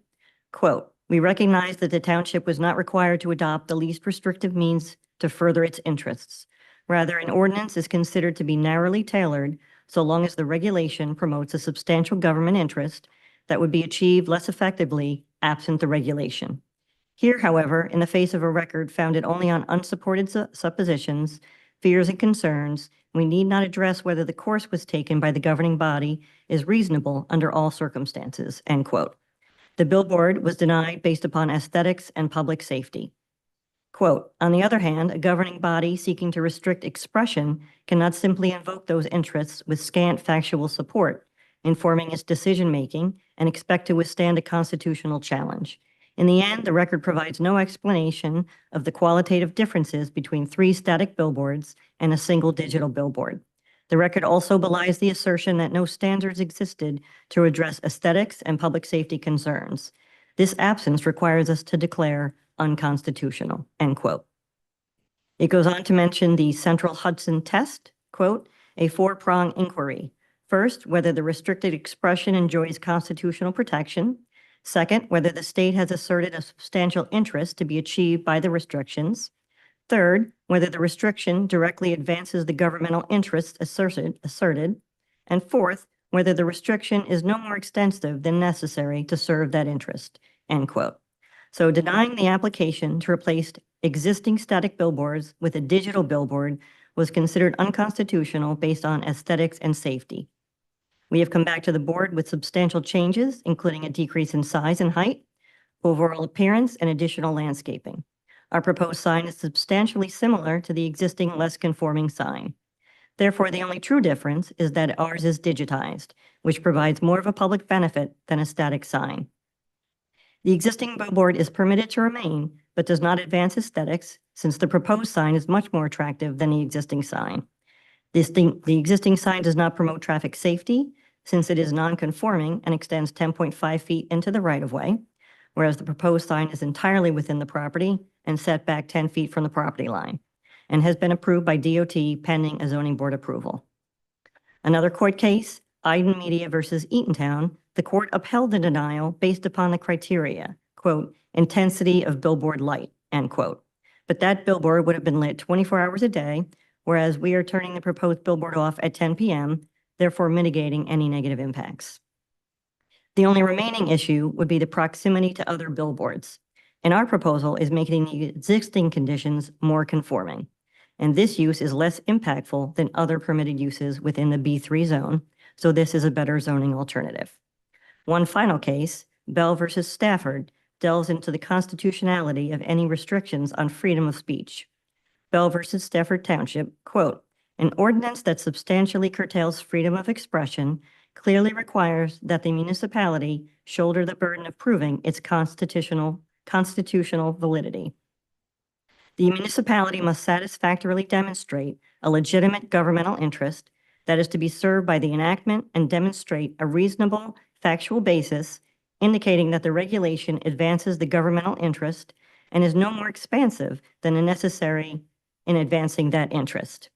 quote, "We recognize that the township was not required to adopt the least restrictive means to further its interests. Rather, an ordinance is considered to be narrowly tailored so long as the regulation promotes a substantial government interest that would be achieved less effectively absent the regulation. Here, however, in the face of a record founded only on unsupported suppositions, fears, and concerns, we need not address whether the course was taken by the governing body is reasonable under all circumstances," end quote. The billboard was denied based upon aesthetics and public safety. Quote, "On the other hand, a governing body seeking to restrict expression cannot simply invoke those interests with scant factual support, informing its decision-making, and expect to withstand a constitutional challenge. In the end, the record provides no explanation of the qualitative differences between 3 static billboards and a single digital billboard. The record also belies the assertion that no standards existed to address aesthetics and public safety concerns. This absence requires us to declare unconstitutional," end quote. It goes on to mention the Central Hudson test, quote, "A 4-prong inquiry. First, whether the restricted expression enjoys constitutional protection. Second, whether the state has asserted a substantial interest to be achieved by the restrictions. Third, whether the restriction directly advances the governmental interests asserted. And fourth, whether the restriction is no more extensive than necessary to serve that interest," end quote. So denying the application to replace existing static billboards with a digital billboard was considered unconstitutional based on aesthetics and safety. We have come back to the board with substantial changes, including a decrease in size and height, overall appearance, and additional landscaping. Our proposed sign is substantially similar to the existing less conforming sign. Therefore, the only true difference is that ours is digitized, which provides more of a public benefit than a static sign. The existing billboard is permitted to remain, but does not advance aesthetics, since the proposed sign is much more attractive than the existing sign. The existing sign does not promote traffic safety, since it is non-conforming and extends 10.5 feet into the right-of-way, whereas the proposed sign is entirely within the property and set back 10 feet from the property line, and has been approved by DOT pending a zoning board approval. Another court case, Iden Media versus Eatontown, the court upheld the denial based upon the criteria, quote, "intensity of billboard light," end quote. But that billboard would have been lit 24 hours a day, whereas we are turning the proposed billboard off at 10 p.m., therefore mitigating any negative impacts. The only remaining issue would be the proximity to other billboards. And our proposal is making the existing conditions more conforming. And this use is less impactful than other permitted uses within the B3 zone, so this is a better zoning alternative. One final case, Bell versus Stafford, delves into the constitutionality of any restrictions on freedom of speech. Bell versus Stafford Township, quote, "An ordinance that substantially curtails freedom of expression clearly requires that the municipality shoulder the burden of proving its constitutional validity. The municipality must satisfactorily demonstrate a legitimate governmental interest that is to be served by the enactment and demonstrate a reasonable factual basis indicating that the regulation advances the governmental interest and is no more expansive than necessary in advancing that interest.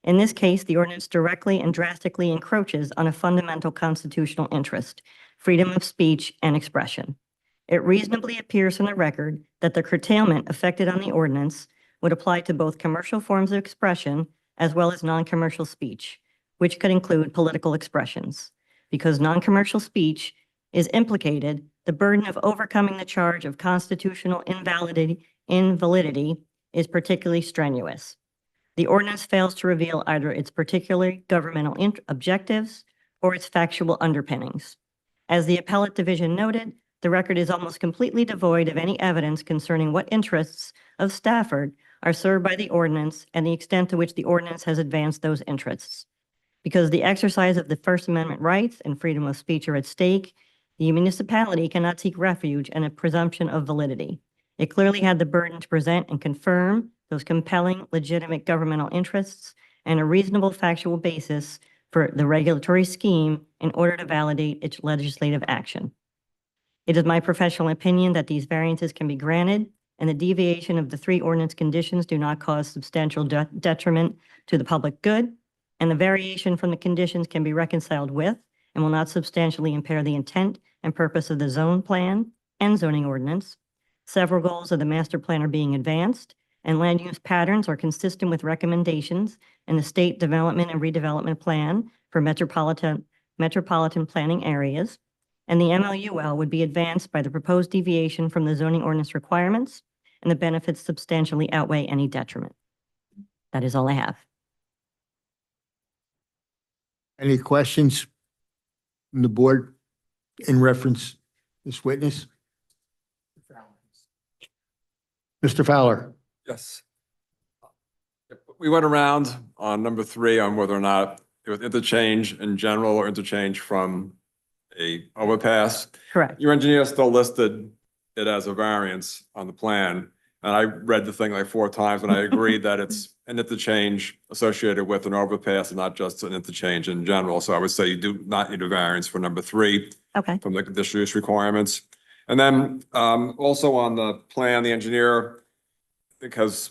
In this case, the ordinance directly and drastically encroaches on a fundamental constitutional interest, freedom of speech and expression. It reasonably appears from the record that the curtailment affected on the ordinance would apply to both commercial forms of expression as well as non-commercial speech, which could include political expressions. Because non-commercial speech is implicated, the burden of overcoming the charge of constitutional invalidity is particularly strenuous. The ordinance fails to reveal either its particular governmental objectives or its factual underpinnings. As the appellate division noted, the record is almost completely devoid of any evidence concerning what interests of Stafford are served by the ordinance and the extent to which the ordinance has advanced those interests. Because the exercise of the First Amendment rights and freedom of speech are at stake, the municipality cannot seek refuge in a presumption of validity. It clearly had the burden to present and confirm those compelling, legitimate governmental interests and a reasonable factual basis for the regulatory scheme in order to validate its legislative action. It is my professional opinion that these variances can be granted and the deviation of the three ordinance conditions do not cause substantial detriment to the public good, and the variation from the conditions can be reconciled with and will not substantially impair the intent and purpose of the zone plan and zoning ordinance. Several goals of the master plan are being advanced, and land use patterns are consistent with recommendations in the State Development and Redevelopment Plan for metropolitan planning areas, and the MLUL would be advanced by the proposed deviation from the zoning ordinance requirements, and the benefits substantially outweigh any detriment. That is all I have. Any questions from the board in reference to this witness? Mr. Fowler? Yes. We went around on number 3 on whether or not it was interchange in general or interchange from a overpass. Correct. Your engineer still listed it as a variance on the plan. And I read the thing like 4 times and I agree that it's an interchange associated with an overpass and not just an interchange in general. So I would say you do not need a variance for number 3. Okay. From the conditional use requirements. And then also on the plan, the engineer, I think, has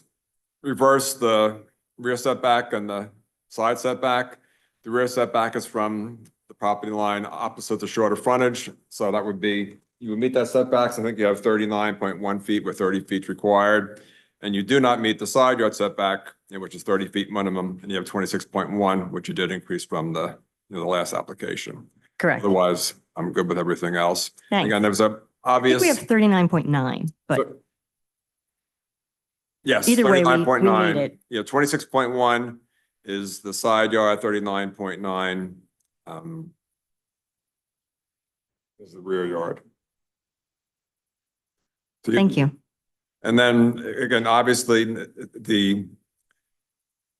reversed the rear setback and the side setback. The rear setback is from the property line opposite the shorter frontage. So that would be, you would meet that setbacks. I think you have 39.1 feet with 30 feet required. And you do not meet the side yard setback, which is 30 feet minimum, and you have 26.1, which you did increase from the last application. Correct. Otherwise, I'm good with everything else. Thanks. Again, there was a I think obvious. we have 39.9, but Yes, either way, we 39.9. need it. Yeah, 26.1 is the side yard, 39.9 is the rear yard. So thank you. And then again, obviously, the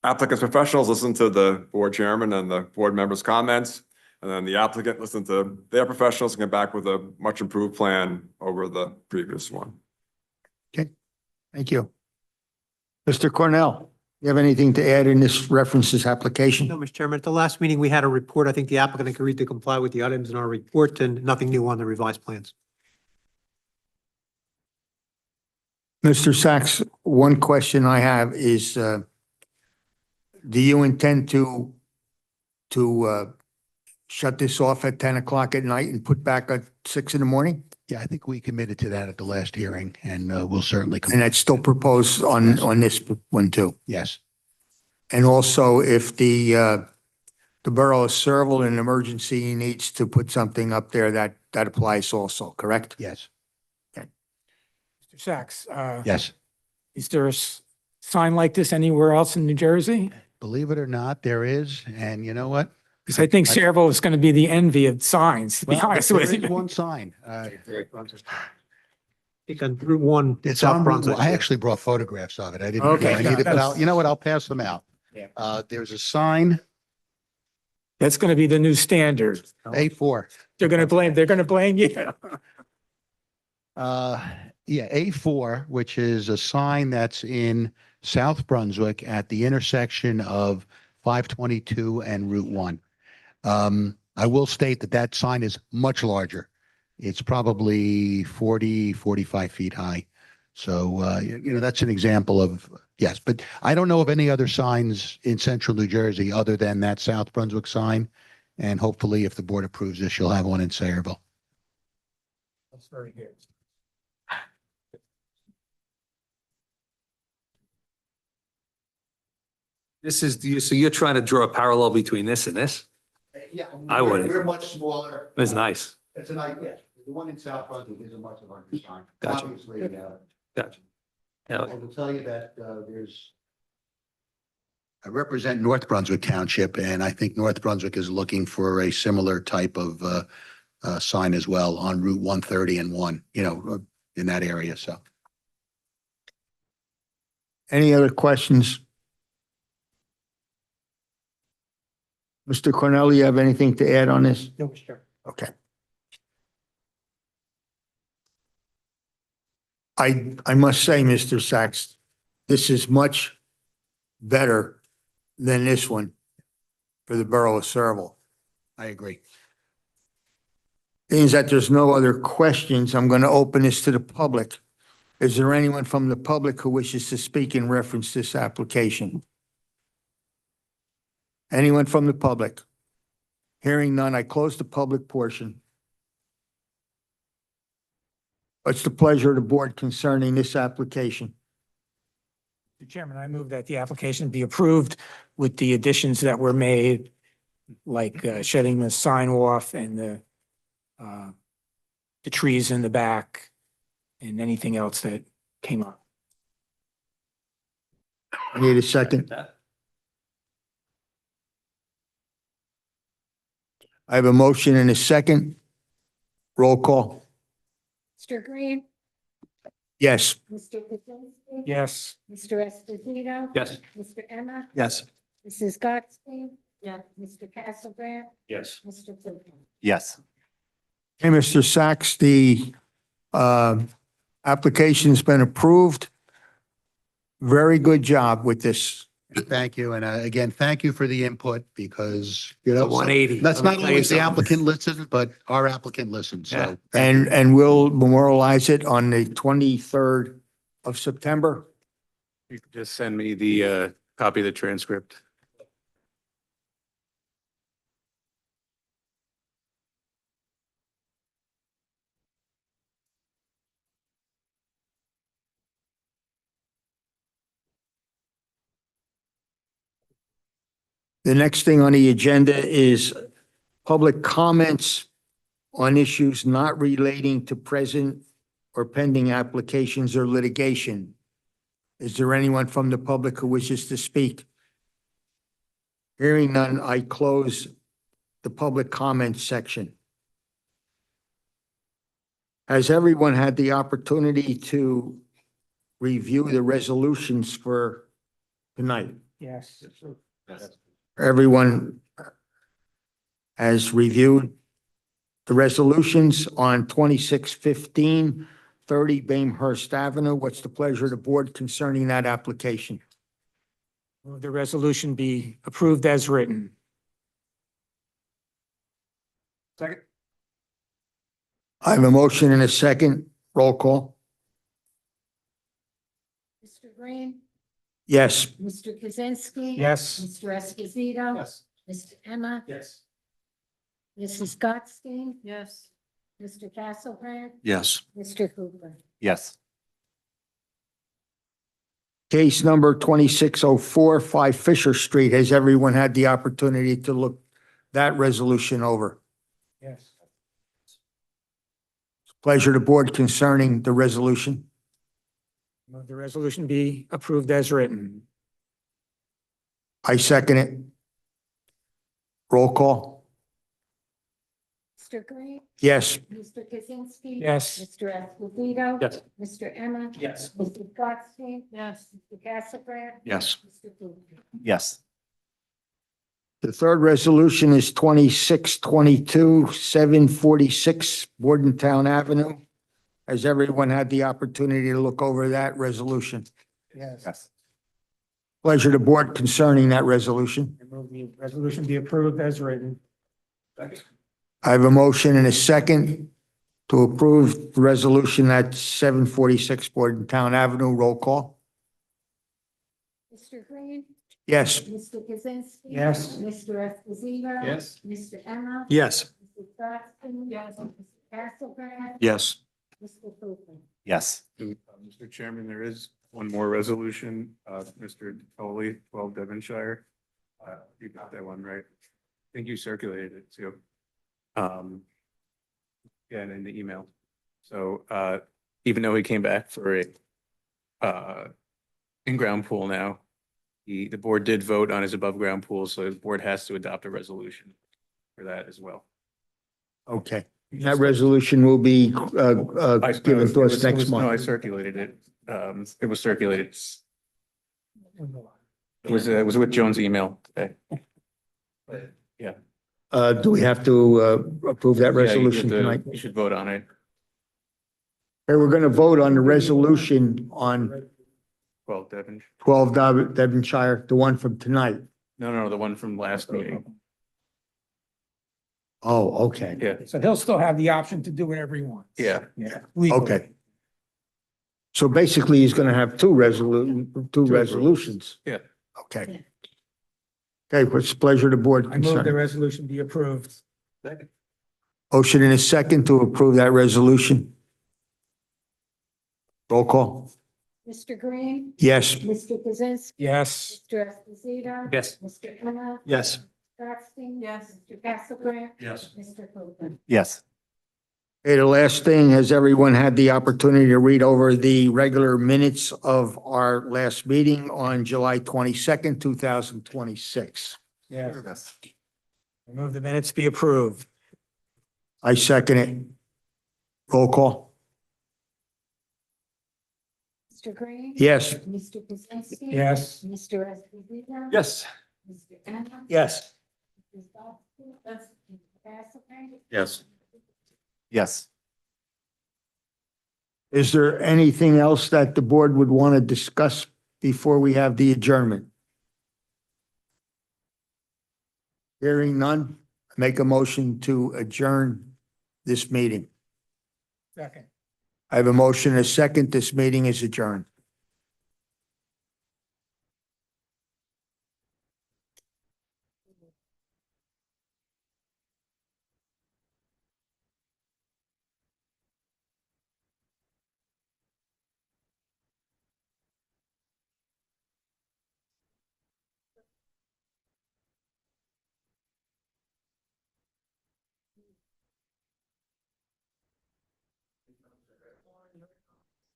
applicant's professionals listen to the board chairman and the board members' comments. And then the applicant listened to their professionals and get back with a much improved plan over the previous one. Okay, thank you. Mr. Cornell, you have anything to add in this references application? No, Mr. Chairman, at the last meeting, we had a report. I think the applicant agreed to comply with the items in our report and nothing new on the revised plans. Mr. Sachs, one question I have is, do you intend to shut this off at 10 o'clock at night and put back at 6 in the morning? Yeah, I think we committed to that at the last hearing, and we'll certainly. And that's still proposed on this one too? Yes. And also, if the borough of Serval in an emergency needs to put something up there, that applies also, correct? Yes. Mr. Sachs, Yes. is there a sign like this anywhere else in New Jersey? Believe it or not, there is. And you know what? Because I think Saraville is going to be the envy of signs, to be Well, honest there with is you. one sign. I think on Route 1, It's South on, Brunswick. I actually brought photographs of it. I didn't Okay. really need it, but you know what? I'll pass them out. Yeah. There's a sign, That's going to be the new standard. A4. They're going to blame you. Yeah, A4, which is a sign that's in South Brunswick at the intersection of 522 and Route 1. I will state that sign is much larger. It's probably 40, 45 feet high. So, that's an example of, yes, but I don't know of any other signs in central New Jersey other than that South Brunswick sign. And hopefully, if the board approves this, you'll have one in Sayreville. That's very good. This is, so you're trying to draw a parallel between this and this? Yeah. I wouldn't. We're much smaller. That's nice. It's an idea. The one in South Brunswick is a much larger sign. Gotcha. Obviously, Gotcha. I Yeah, will tell you that I represent North Brunswick Township, and I think North Brunswick is looking for a similar type of sign as well on Route 130 and 1, in that area, so. Any other questions? Mr. Cornell, you have anything to add on this? No, sure. Okay. I must say, Mr. Sachs, this is much better than this one for the borough of Sayreville. I agree. Being that there's no other questions, I'm going to open this to the public. Is there anyone from the public who wishes to speak in reference to this application? Anyone from the public? Hearing none, I close the public portion. What's the pleasure of the board concerning this application? Mr. Chairman, I move that the application be approved with the additions that were made, like shedding the sign off and the trees in the back and anything else that came up. I need a second. I have a motion and a second. Roll call. Mr. Green, Yes. Mr. Kaczynski. Yes. Mr. Esposito. Yes. Mr. Emma, Yes. Mrs. Gottstein. Yes. Mr. Castlebrand, Yes. Mr. Cooper. Yes. Hey, Mr. Sachs, the application's been approved. Very good job with this. Thank you. And again, thank you for the input because, 180. that's Let me not tell you always the something. applicant listens, but our applicant listens. Yeah. So thank you. And we'll memorialize it on the 23rd of September. You can just send me the copy of the transcript. The next thing on the agenda is public comments on issues not relating to present or pending applications or litigation. Is there anyone from the public who wishes to speak? Hearing none, I close the public comments section. Has everyone had the opportunity to review the resolutions for tonight? Yes. Everyone has reviewed the resolutions on 2615 30 Bamehurst Avenue. What's the pleasure of the board concerning that application? Move the resolution be approved as written. Second. I have a motion and a second. Roll call. Mr. Green, Yes. Mr. Kaczynski. Yes. Mr. Esposito. Yes. Mr. Emma, Yes. Mrs. Gottstein. Yes. Mr. Castlebrand, Yes. Mr. Cooper. Yes. Case number 2604 5 Fisher Street. Has everyone had the opportunity to look that resolution over? Yes. Pleasure of the board concerning the resolution. Move the resolution be approved as written. I second it. Roll call. Mr. Green, Yes. Mr. Kaczynski. Yes. Mr. Esposito. Yes. Mr. Emma. Yes. Mrs. Gottstein. Yes. Mr. Castlebrand. Yes. Mr. Cooper. Yes. The third resolution is 2622 746 Bordentown Avenue. Has everyone had the opportunity to look over that resolution? Yes. Yes. Pleasure of the board concerning that resolution. I move the resolution be approved as written. I have a motion and a second To approve the resolution at 746 Bordentown Avenue, roll call? Mr. Green? Yes. Mr. Kaczynski? Yes. Mr. Esposito? Yes. Mr. Emma? Yes. Mr. Claxton? Yes. Mr. Castlebrand? Yes. Mr. Cooper? Yes. Mr. Chairman, there is one more resolution, Mr. Foley, 12 Devonshire. You got that one, right? I think you circulated it too. Yeah, and in the email. So, even though he came back for a in-ground pool now, the board did vote on his above-ground pool, so the board has to adopt a resolution for that as well. Okay. That resolution will be given to us next No, I month. circulated it. It was circulated. It was with Joan's email today. Yeah. Do we have to approve that Yeah, you resolution should, tonight? You should vote on it. Hey, we're going to vote on the resolution on 12 Devon. 12 Devonshire, the one from tonight. No, the one from last meeting. Oh, okay. Yeah, So he'll still have the option to do whatever he wants. yeah. Yeah. legally. Okay. So basically, he's going to have two resolutions. Yeah. Okay. Okay, what's the pleasure of the board I move the concerned? resolution be approved. Motion in a second to approve that resolution. Roll call. Mr. Green? Yes. Mr. Kaczynski? Yes. Mr. Esposito? Yes. Mr. Emma? Yes. Claxton? Yes. Mr. Castlebrand? Yes. Mr. Cooper? Yes. Okay, the last thing, has everyone had the opportunity to read over the regular minutes of our last meeting on July 22nd, 2026? Yes. I move the minutes be approved. I second it. Roll call. Mr. Green? Yes. Mr. Kaczynski? Yes. Mr. Esposito? Yes. Mr. Emma? Yes. Mr. Claxton? Yes. Mr. Castlebrand? Yes. Yes. Is there anything else that the board would want to discuss before we have the adjournment? Hearing none, make a motion to adjourn this meeting. Second. I have a motion and a second. This meeting is adjourned.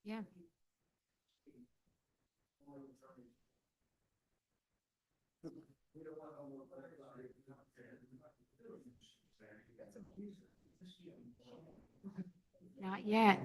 Yeah. Not yet.